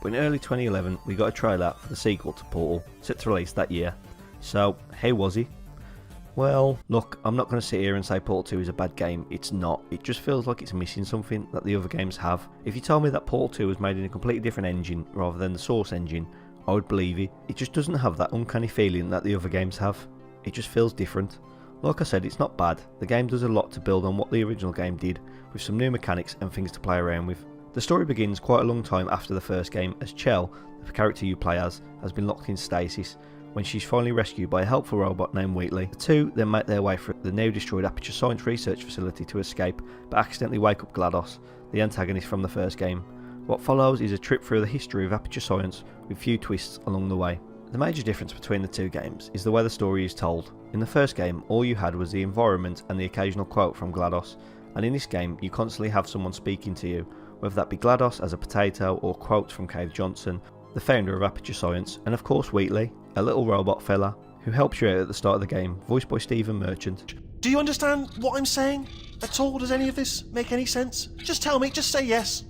but in early 2011 we got a trailer for the sequel to Portal, set to release that year. So, how was he? Well, look, I'm not going to sit here and say Portal 2 is a bad game. It's not. It just feels like it's missing something that the other games have. If you told me that Portal 2 was made in a completely different engine rather than the Source engine, I would believe it. It just doesn't have that uncanny feeling that the other games have. It just feels different. Like I said, it's not bad. The game does a lot to build on what the original game did, with some new mechanics and things to play around with. The story begins quite a long time after the first game, as Chell, the character you play as, has been locked in stasis when she's finally rescued by a helpful robot named Wheatley. The two then make their way through the now destroyed Aperture Science research facility to escape, but accidentally wake up GLaDOS, the antagonist from the first game. What follows is a trip through the history of Aperture Science with few twists along the way. The major difference between the two games is the way the story is told. In the first game, all you had was the environment and the occasional quote from GLaDOS, and in this game you constantly have someone speaking to you, whether that be GLaDOS as a potato or quotes from Cave Johnson, the founder of Aperture Science, and of course Wheatley, a little robot fella who helps you out at the start of the game, voiced by Stephen Merchant. Do you understand what I'm saying at all? Does any of this make any sense? Just tell me, just say yes.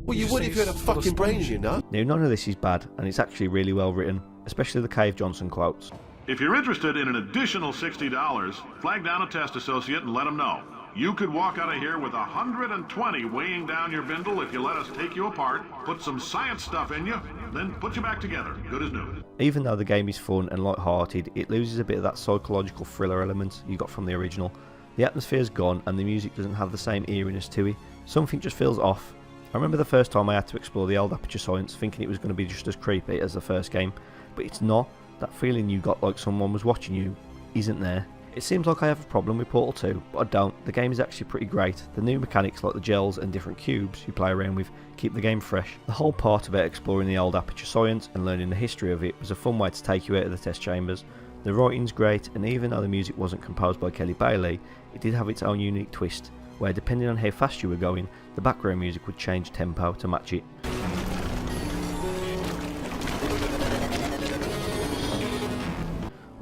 Well, you would if you had a fucking brains, you know. Now, none of this is bad, and it's actually really well written, especially the Cave Johnson quotes. If you're interested in an additional $60, flag down a test associate and let them know. You could walk out of here with 120 weighing down your bindle if you let us take you apart, put some science stuff in you, then put you back together, good as new. Even though the game is fun and light-hearted, it loses a bit of that psychological thriller element you got from the original. The atmosphere's gone and the music doesn't have the same eeriness to it. Something just feels off. I remember the first time I had to explore the old Aperture Science thinking it was going to be just as creepy as the first game, but it's not. That feeling you got like someone was watching you isn't there. It seems like I have a problem with Portal 2, but I don't. The game is actually pretty great. The new mechanics like the gels and different cubes you play around with keep the game fresh. The whole part about exploring the old Aperture Science and learning the history of it was a fun way to take you out of the test chambers. The writing's great, and even though the music wasn't composed by Kelly Bailey, it did have its own unique twist, where depending on how fast you were going, the background music would change tempo to match it.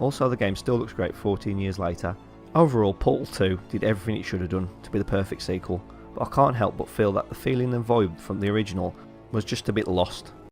Also, the game still looks great 14 years later. Overall, Portal 2 did everything it should have done to be the perfect sequel, but I can't help but feel that the feeling and vibe from the original was just a bit lost.